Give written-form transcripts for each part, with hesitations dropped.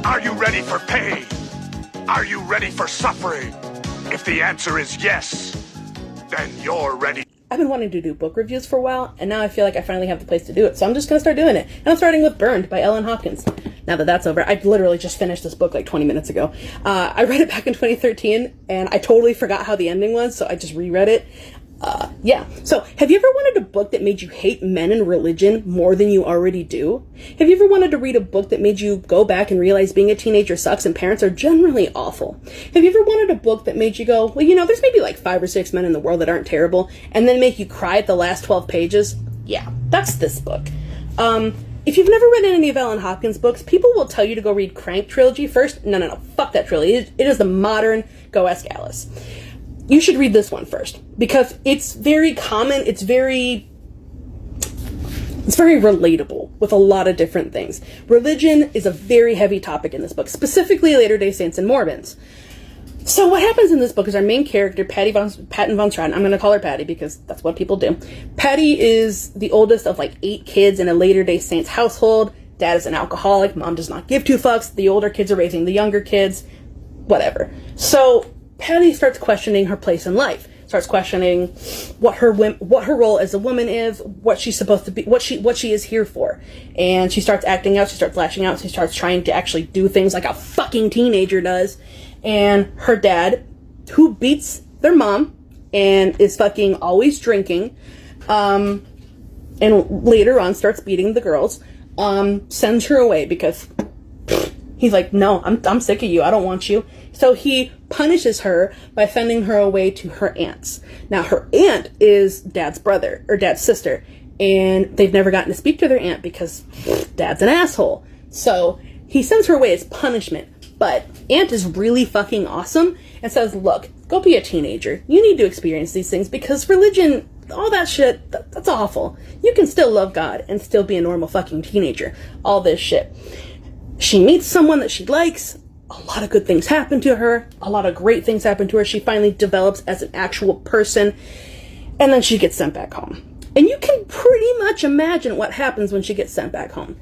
Are you ready for pain? Are you ready for suffering? If the answer is yes, then you're ready. I've been wanting to do book reviews for a while, and now I feel like I finally have the place to do it, so I'm just going to start doing it. And I'm starting with Burned by Ellen Hopkins. Now that that's over, I literally just finished this book like 20 minutes ago. I read it back in 2013, and I totally forgot how the ending was, so I just reread it. Yeah. So, have you ever wanted a book that made you hate men and religion more than you already do? Have you ever wanted to read a book that made you go back and realize being a teenager sucks and parents are generally awful? Have you ever wanted a book that made you go, well, you know, there's maybe like 5 or 6 men in the world that aren't terrible, and then make you cry at the last 12 pages? Yeah, that's this book. If you've never read any of Ellen Hopkins' books, people will tell you to go read Crank trilogy first. No, fuck that trilogy. It is the modern Go Ask Alice. You should read this one first, because it's very common, it's very relatable with a lot of different things. Religion is a very heavy topic in this book, specifically Latter-day Saints and Mormons. So what happens in this book is our main character, Patton von Straten, I'm going to call her Patty because that's what people do. Patty is the oldest of like 8 kids in a Latter-day Saints household. Dad is an alcoholic, mom does not give 2 fucks, the older kids are raising the younger kids, whatever. So Patty starts questioning her place in life, starts questioning what her role as a woman is, what she's supposed to be, what she is here for. And she starts acting out, she starts lashing out, she starts trying to actually do things like a fucking teenager does. And her dad, who beats their mom and is fucking always drinking, and later on starts beating the girls, sends her away because he's like, no, I'm sick of you, I don't want you. So he punishes her by sending her away to her aunts. Now, her aunt is Dad's brother, or Dad's sister, and they've never gotten to speak to their aunt because Dad's an asshole. So he sends her away as punishment, but Aunt is really fucking awesome and says, look, go be a teenager. You need to experience these things because religion, all that shit, that's awful. You can still love God and still be a normal fucking teenager. All this shit. She meets someone that she likes. A lot of good things happen to her. A lot of great things happen to her. She finally develops as an actual person. And then she gets sent back home. And you can pretty much imagine what happens when she gets sent back home.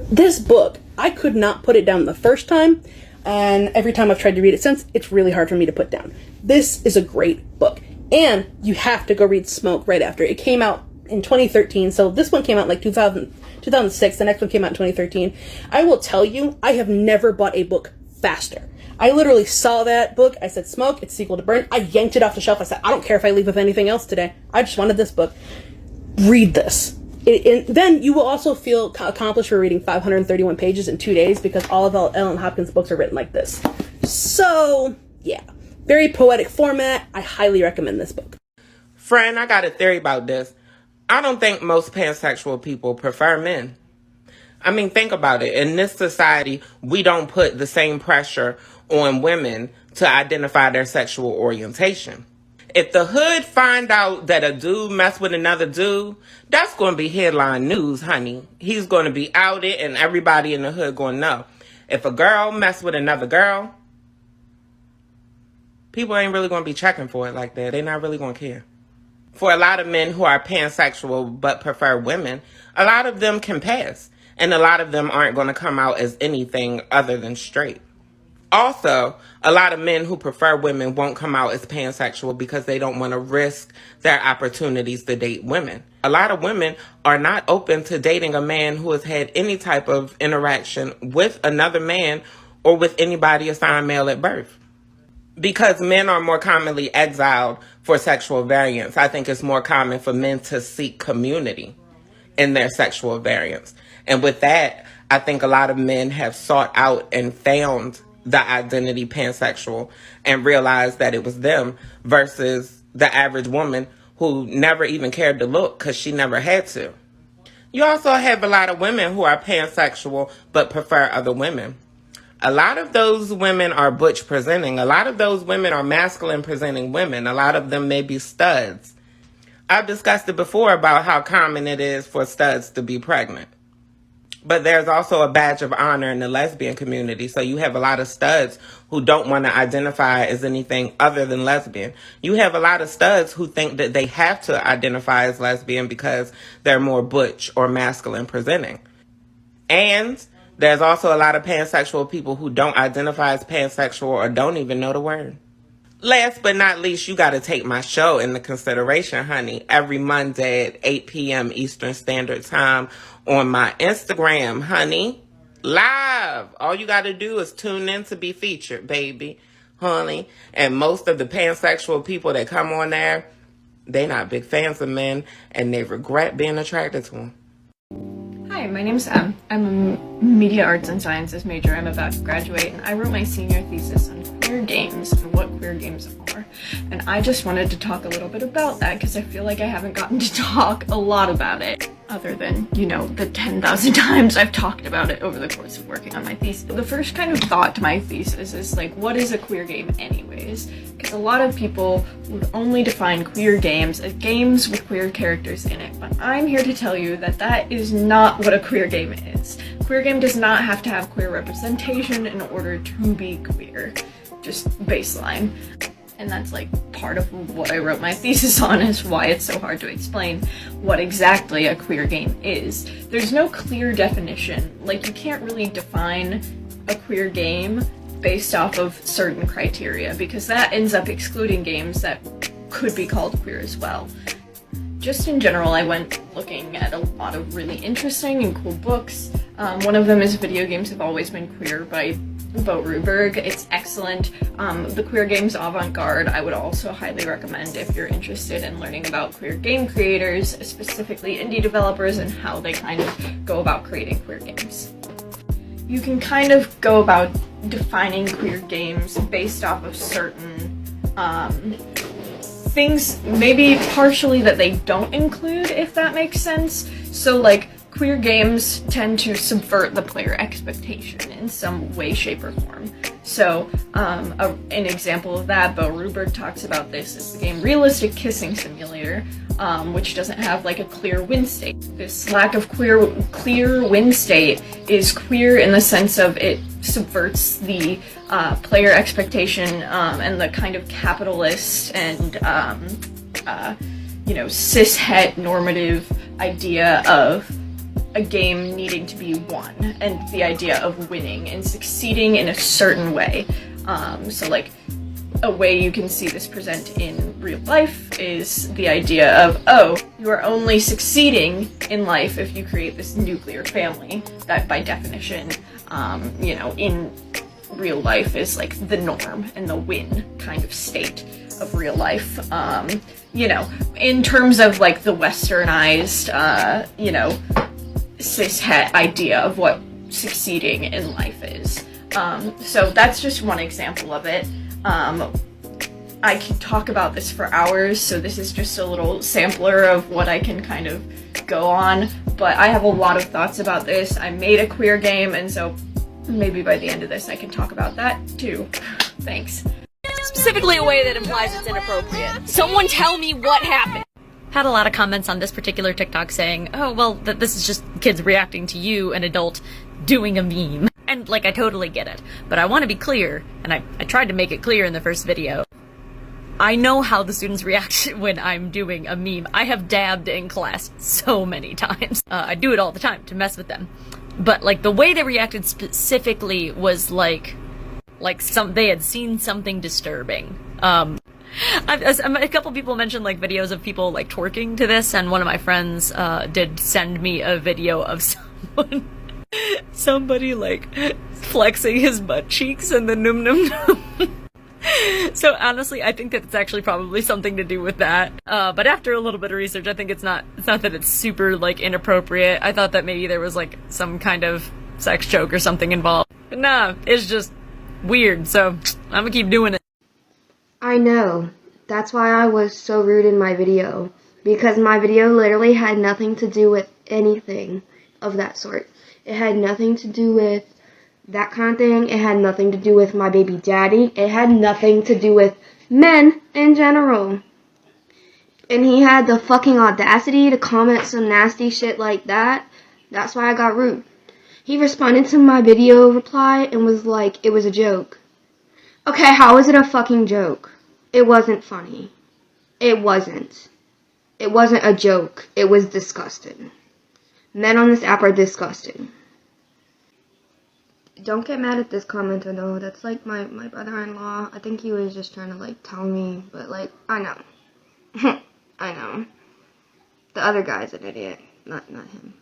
This book, I could not put it down the first time. And every time I've tried to read it since, it's really hard for me to put down. This is a great book. And you have to go read Smoke right after. It came out in 2013. So this one came out in like 2006. The next one came out in 2013. I will tell you, I have never bought a book faster. I literally saw that book. I said, Smoke, it's sequel to Burn. I yanked it off the shelf. I said, I don't care if I leave with anything else today. I just wanted this book. Read this. And then you will also feel accomplished for reading 531 pages in 2 days because all of Ellen Hopkins' books are written like this. So, yeah. Very poetic format. I highly recommend this book. Friend, I got a theory about this. I don't think most pansexual people prefer men. I mean, think about it. In this society, we don't put the same pressure on women to identify their sexual orientation. If the hood find out that a dude messed with another dude, that's going to be headline news, honey. He's going to be outed and everybody in the hood going to know. If a girl messed with another girl, people ain't really going to be checking for it like that. They're not really going to care. For a lot of men who are pansexual but prefer women, a lot of them can pass. And a lot of them aren't going to come out as anything other than straight. Also, a lot of men who prefer women won't come out as pansexual because they don't want to risk their opportunities to date women. A lot of women are not open to dating a man who has had any type of interaction with another man or with anybody assigned male at birth. Because men are more commonly exiled for sexual variance, I think it's more common for men to seek community in their sexual variance. And with that, I think a lot of men have sought out and found the identity pansexual and realized that it was them versus the average woman who never even cared to look because she never had to. You also have a lot of women who are pansexual but prefer other women. A lot of those women are butch presenting. A lot of those women are masculine presenting women. A lot of them may be studs. I've discussed it before about how common it is for studs to be pregnant. But there's also a badge of honor in the lesbian community. So you have a lot of studs who don't want to identify as anything other than lesbian. You have a lot of studs who think that they have to identify as lesbian because they're more butch or masculine presenting. And There's also a lot of pansexual people who don't identify as pansexual or don't even know the word. Last but not least, you got to take my show into consideration, honey. Every Monday at 8 p.m. Eastern Standard Time on my Instagram, honey. Live. All you got to do is tune in to be featured, baby, honey. And most of the pansexual people that come on there, they not big fans of men, and they regret being attracted to them. Hi, my name's Em. I'm a media arts and sciences major. I'm about to graduate, and I wrote my senior thesis on queer games and what queer games are. And I just wanted to talk a little bit about that because I feel like I haven't gotten to talk a lot about it, other than, you know, the 10,000 times I've talked about it over the course of working on my thesis. The first kind of thought to my thesis is like, what is a queer game anyways? Because a lot of people would only define queer games as games with queer characters in it, but I'm here to tell you that that is not what a queer game is. A queer game does not have to have queer representation in order to be queer. Just baseline. And that's like part of what I wrote my thesis on, is why it's so hard to explain what exactly a queer game is. There's no clear definition. Like, you can't really define a queer game based off of certain criteria, because that ends up excluding games that could be called queer as well. Just in general, I went looking at a lot of really interesting and cool books. One of them is Video Games Have Always Been Queer by Bo Ruberg. It's excellent. The Queer Games Avant-Garde I would also highly recommend if you're interested in learning about queer game creators, specifically indie developers, and how they kind of go about creating queer games. You can kind of go about defining queer games based off of certain things, maybe partially that they don't include, if that makes sense. So like, queer games tend to subvert the player expectation in some way, shape, or form. So, an example of that, Bo Ruberg talks about this, is the game Realistic Kissing Simulator, which doesn't have like a clear win state. This lack of clear win state is queer in the sense of it subverts the player expectation and the kind of capitalist and cis-het normative idea of a game needing to be won, and the idea of winning and succeeding in a certain way. So like, a way you can see this present in real life is the idea of, oh, you are only succeeding in life if you create this nuclear family that by definition, in real life is like the norm and the win kind of state of real life. In terms of like the westernized, cis-het idea of what succeeding in life is. So that's just one example of it. I can talk about this for hours, so this is just a little sampler of what I can kind of go on, but I have a lot of thoughts about this. I made a queer game, and so maybe by the end of this I can talk about that too. Thanks. Specifically a way that implies it's inappropriate. Someone tell me what happened. Had a lot of comments on this particular TikTok saying, oh, well, this is just kids reacting to you, an adult, doing a meme. And, like, I totally get it. But I want to be clear, and I tried to make it clear in the first video. I know how the students react when I'm doing a meme. I have dabbed in class so many times. I do it all the time to mess with them. But, like, the way they reacted specifically was like they had seen something disturbing. A couple people mentioned like videos of people like twerking to this, and one of my friends did send me a video of somebody like flexing his butt cheeks and the num num num. So honestly, I think that it's actually probably something to do with that. But after a little bit of research, I think it's not that it's super like inappropriate. I thought that maybe there was like some kind of sex joke or something involved. But nah, it's just weird, so I'm gonna keep doing it. I know. That's why I was so rude in my video. Because my video literally had nothing to do with anything of that sort. It had nothing to do with that kind of thing. It had nothing to do with my baby daddy. It had nothing to do with men in general. And he had the fucking audacity to comment some nasty shit like that. That's why I got rude. He responded to my video reply and was like, it was a joke. Okay, how is it a fucking joke? It wasn't funny. It wasn't. It wasn't a joke. It was disgusting. Men on this app are disgusting. Don't get mad at this commenter though. That's like my brother-in-law. I think he was just trying to like tell me, but like, I know. I know. The other guy's an idiot, not him.